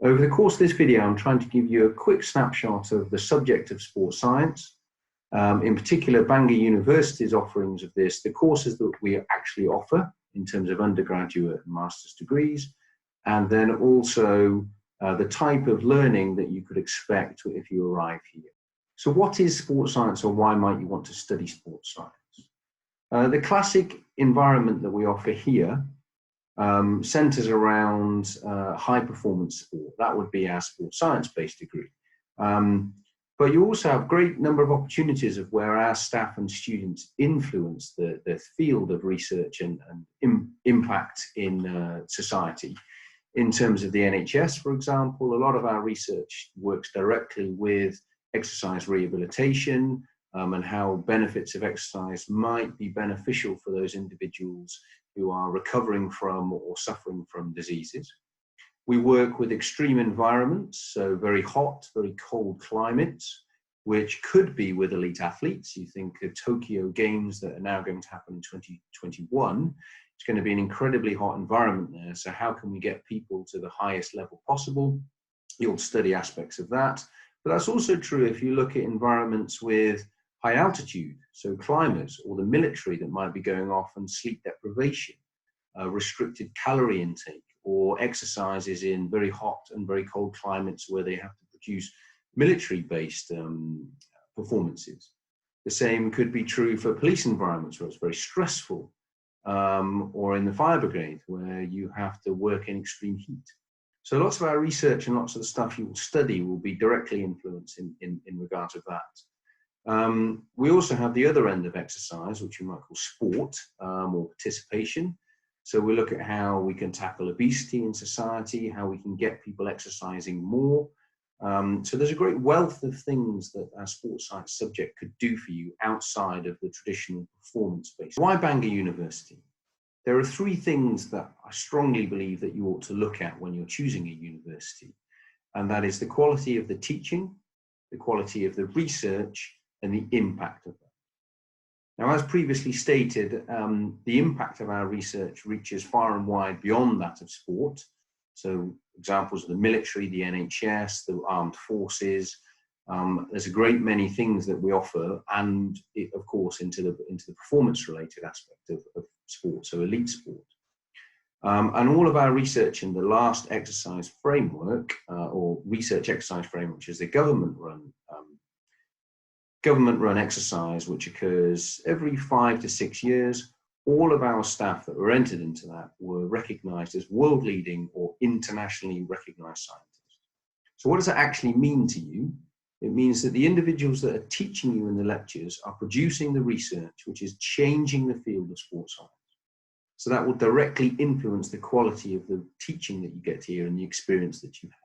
Over the course of this video, I'm trying to give you a quick snapshot of the subject of sports science, in particular Bangor University's offerings of this, the courses that we actually offer in terms of undergraduate and master's degrees, and then also the type of learning that you could expect if you arrive here. So what is sports science, or why might you want to study sports science? The classic environment that we offer here centers around high performance sport. That would be our sports science based degree. But you also have a great number of opportunities of where our staff and students influence the field of research and impact in society. In terms of the NHS, for example, a lot of our research works directly with exercise rehabilitation and how benefits of exercise might be beneficial for those individuals who are recovering from or suffering from diseases. We work with extreme environments, so very hot, very cold climates, which could be with elite athletes. You think of Tokyo Games that are now going to happen in 2021. It's going to be an incredibly hot environment there. So how can we get people to the highest level possible? You'll study aspects of that. But that's also true if you look at environments with high altitude, so climbers or the military that might be going off and sleep deprivation, restricted calorie intake, or exercises in very hot and very cold climates where they have to produce military-based performances. The same could be true for police environments where it's very stressful, or in the fire brigade where you have to work in extreme heat. So lots of our research and lots of the stuff you will study will be directly influenced in regard to that. We also have the other end of exercise, which we might call sport or participation. So we look at how we can tackle obesity in society, how we can get people exercising more. So there's a great wealth of things that our sports science subject could do for you outside of the traditional performance base. Why Bangor University? There are three things that I strongly believe that you ought to look at when you're choosing a university. And that is the quality of the teaching, the quality of the research, and the impact of that. Now, as previously stated, the impact of our research reaches far and wide beyond that of sport. So examples of the military, the NHS, the armed forces. There's a great many things that we offer, and of course into the performance-related aspect of sport, so elite sport. And all of our research in the last exercise framework, or research exercise framework, which is the government-run exercise, which occurs every 5 to 6 years. All of our staff that were entered into that were recognized as world-leading or internationally recognized scientists. So what does that actually mean to you? It means that the individuals that are teaching you in the lectures are producing the research which is changing the field of sports science. So that will directly influence the quality of the teaching that you get here and the experience that you have.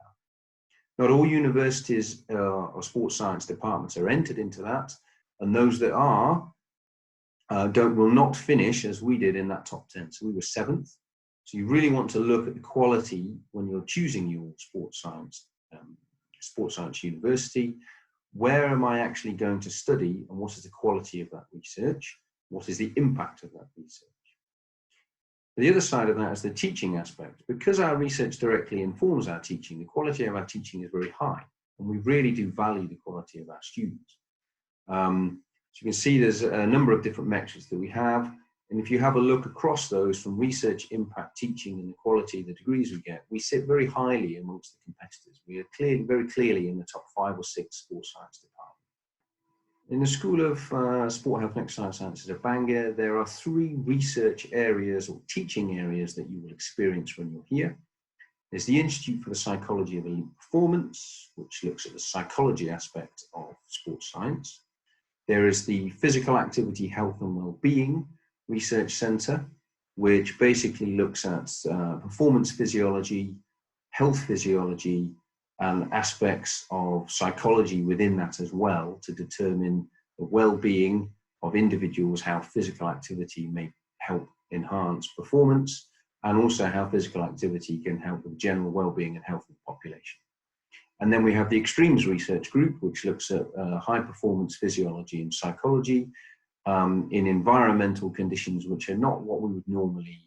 Not all universities or sports science departments are entered into that, and those that are will not finish as we did in that top 10. So we were 7th. So you really want to look at the quality when you're choosing your sports science university. Where am I actually going to study, and what is the quality of that research? What is the impact of that research? The other side of that is the teaching aspect. Because our research directly informs our teaching, the quality of our teaching is very high, and we really do value the quality of our students. So you can see there's a number of different metrics that we have, and if you have a look across those from research, impact, teaching, and the quality of the degrees we get, we sit very highly amongst the competitors. We are very clearly in the top 5 or 6 sports science departments. In the School of Sport, Health and Exercise Sciences at Bangor, there are 3 research areas or teaching areas that you will experience when you're here. There's the Institute for the Psychology of Elite Performance, which looks at the psychology aspect of sports science. There is the Physical Activity, Health and Wellbeing Research Centre, which basically looks at performance physiology, health physiology, and aspects of psychology within that as well to determine the well-being of individuals, how physical activity may help enhance performance, and also how physical activity can help with general well-being and health of the population. And then we have the Extremes Research Group, which looks at high-performance physiology and psychology in environmental conditions which are not what we would normally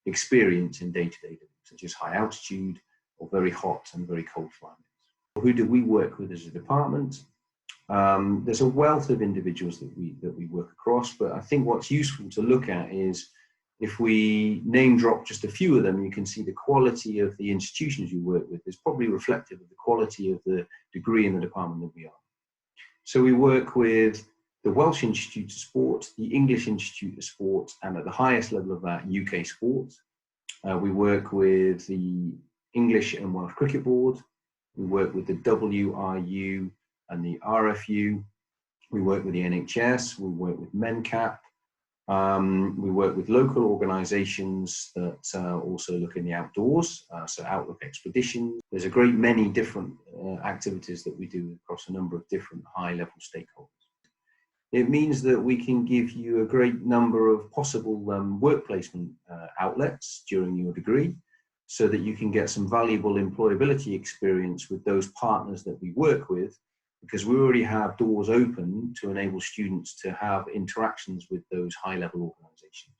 experience in day-to-day living, such as high altitude, or very hot and very cold climates. Who do we work with as a department? There's a wealth of individuals that we work across, but I think what's useful to look at is, if we name drop just a few of them, you can see the quality of the institutions you work with is probably reflective of the quality of the degree in the department that we are. So we work with the Welsh Institute of Sport, the English Institute of Sport, and at the highest level of that, UK Sport. We work with the English and Welsh Cricket Board. We work with the WRU and the RFU. We work with the NHS. We work with MENCAP. We work with local organisations that also look in the outdoors, so Outlook Expeditions. There's a great many different activities that we do across a number of different high-level stakeholders. It means that we can give you a great number of possible work placement outlets during your degree, so that you can get some valuable employability experience with those partners that we work with, because we already have doors open to enable students to have interactions with those high-level organisations.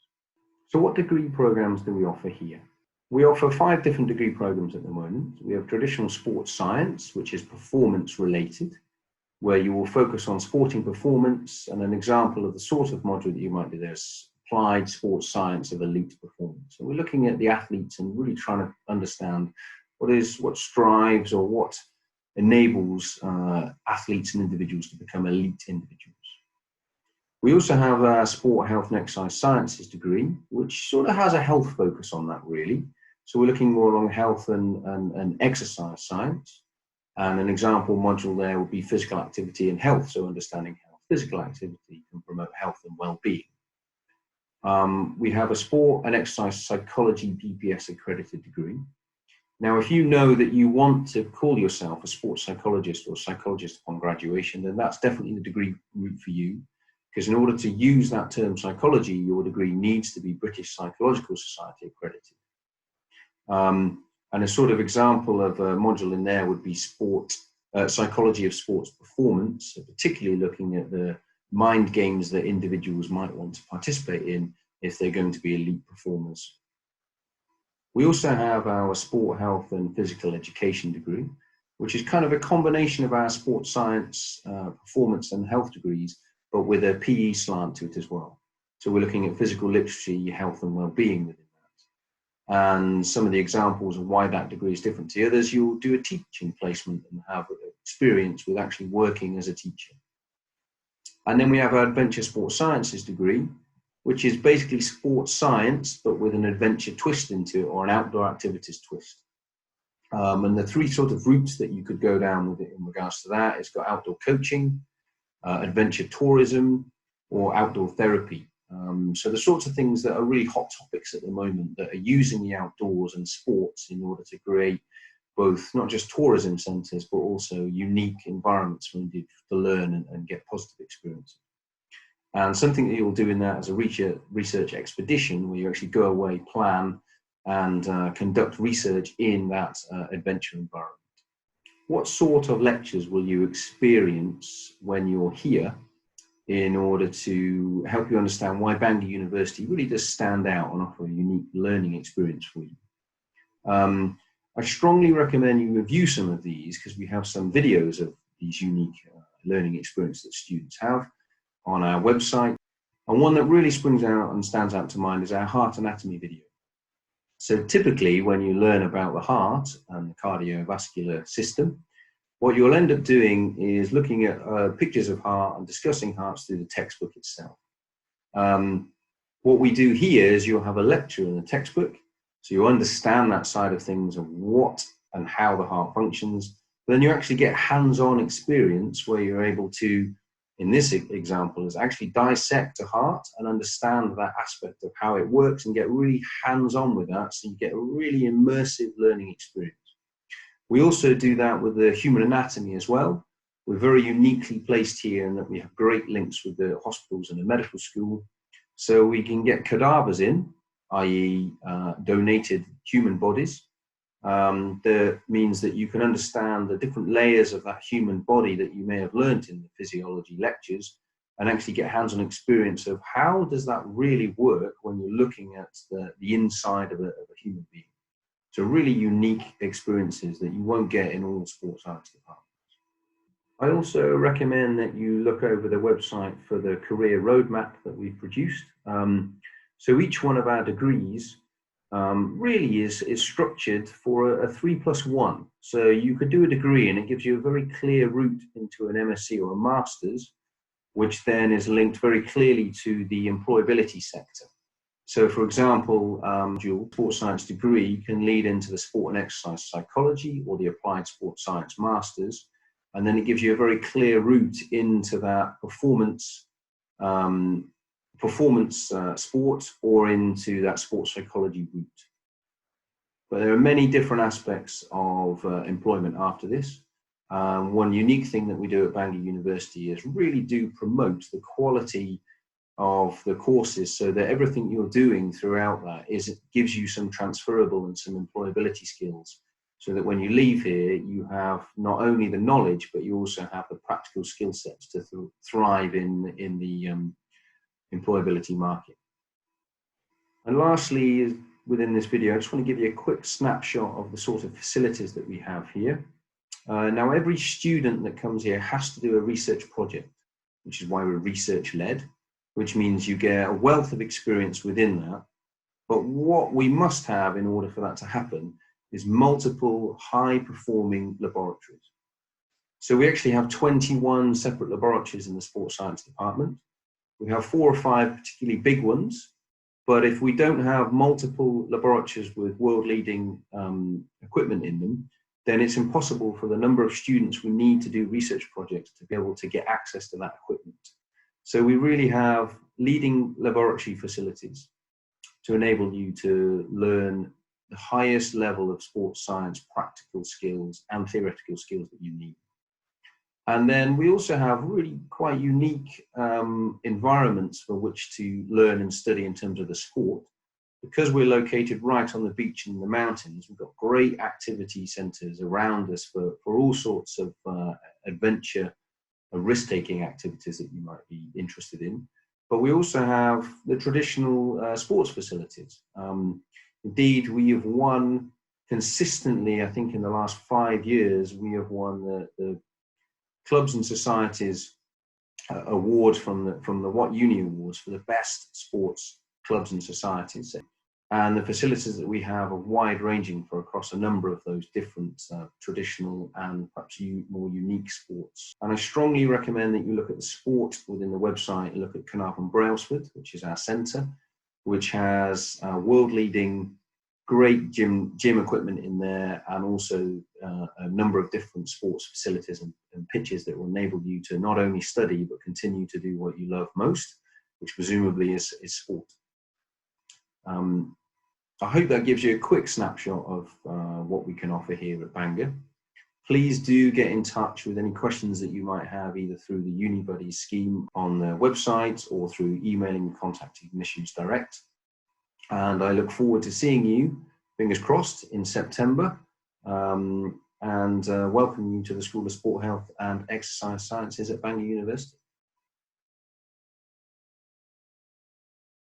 So what degree programmes do we offer here? We offer 5 different degree programmes at the moment. We have traditional sports science, which is performance related, where you will focus on sporting performance, and an example of the sort of module that you might do there is applied sports science of elite performance. So we're looking at the athletes and really trying to understand what strives or what enables athletes and individuals to become elite individuals. We also have a sport, health and exercise sciences degree, which sort of has a health focus on that really. So we're looking more on health and exercise science. And an example module there would be physical activity and health. So understanding how physical activity can promote health and well-being. We have a sport and exercise psychology PPS accredited degree. Now, if you know that you want to call yourself a sports psychologist or psychologist upon graduation, then that's definitely the degree route for you. Because in order to use that term psychology, your degree needs to be British Psychological Society accredited. And a sort of example of a module in there would be psychology of sports performance, so particularly looking at the mind games that individuals might want to participate in if they're going to be elite performers. We also have our sport, health and physical education degree, which is kind of a combination of our sports science, performance and health degrees, but with a PE slant to it as well. So we're looking at physical literacy, health and well-being within that. And some of the examples of why that degree is different to the others, you'll do a teaching placement and have experience with actually working as a teacher. And then we have our adventure sports sciences degree, which is basically sports science, but with an adventure twist into it, or an outdoor activities twist. And the 3 sort of routes that you could go down with it in regards to that, it's got outdoor coaching, adventure tourism, or outdoor therapy. So the sorts of things that are really hot topics at the moment that are using the outdoors and sports in order to create both not just tourism centres, but also unique environments for individuals to learn and get positive experiences. And something that you'll do in that as a research expedition, where you actually go away, plan, and conduct research in that adventure environment. What sort of lectures will you experience when you're here in order to help you understand why Bangor University really does stand out and offer a unique learning experience for you? I strongly recommend you review some of these, because we have some videos of these unique learning experiences that students have on our website. And one that really springs out and stands out to mind is our heart anatomy video. So typically when you learn about the heart and the cardiovascular system, what you'll end up doing is looking at pictures of heart and discussing hearts through the textbook itself. What we do here is you'll have a lecture in the textbook, so you understand that side of things of what and how the heart functions. But then you actually get hands-on experience where you're able to, in this example, is actually dissect a heart and understand that aspect of how it works and get really hands-on with that, so you get a really immersive learning experience. We also do that with the human anatomy as well. We're very uniquely placed here in that we have great links with the hospitals and the medical school, so we can get cadavers in, i.e. donated human bodies. That means that you can understand the different layers of that human body that you may have learnt in the physiology lectures, and actually get hands-on experience of how does that really work when you're looking at the inside of a human being. So really unique experiences that you won't get in all sports science departments. I also recommend that you look over the website for the career roadmap that we've produced. So each one of our degrees really is structured for a 3+1. So you could do a degree and it gives you a very clear route into an MSc or a master's, which then is linked very clearly to the employability sector. So for example, dual sports science degree can lead into the sport and exercise psychology or the applied sports science masters. And then it gives you a very clear route into that performance sport or into that sports psychology route. But there are many different aspects of employment after this. One unique thing that we do at Bangor University is really do promote the quality of the courses so that everything you're doing throughout that it gives you some transferable and some employability skills, so that when you leave here, you have not only the knowledge, but you also have the practical skill sets to thrive in the employability market. And lastly, within this video, I just want to give you a quick snapshot of the sort of facilities that we have here. Now, every student that comes here has to do a research project, which is why we're research-led, which means you get a wealth of experience within that. But what we must have in order for that to happen is multiple high-performing laboratories. So we actually have 21 separate laboratories in the sports science department. We have 4 or 5 particularly big ones, but if we don't have multiple laboratories with world-leading equipment in them, then it's impossible for the number of students we need to do research projects to be able to get access to that equipment. So we really have leading laboratory facilities to enable you to learn the highest level of sports science practical skills and theoretical skills that you need. And then we also have really quite unique environments for which to learn and study in terms of the sport. Because we're located right on the beach and in the mountains, we've got great activity centres around us for all sorts of adventure and risk-taking activities that you might be interested in. But we also have the traditional sports facilities. Indeed, we have won consistently, I think in the last 5 years, we have won the Clubs and Societies award from the What Uni Awards for the best sports clubs and societies. And the facilities that we have are wide-ranging for across a number of those different traditional and perhaps more unique sports. And I strongly recommend that you look at the sport within the website and look at Carnarvon Brailsford, which is our centre, which has world-leading great gym equipment in there, and also a number of different sports facilities and pitches that will enable you to not only study but continue to do what you love most, which presumably is sport. I hope that gives you a quick snapshot of what we can offer here at Bangor. Please do get in touch with any questions that you might have, either through the UniBuddies scheme on the website or through emailing and contacting Admissions Direct. And I look forward to seeing you, fingers crossed, in September, and welcome you to the School of Sport Health and Exercise Sciences at Bangor University.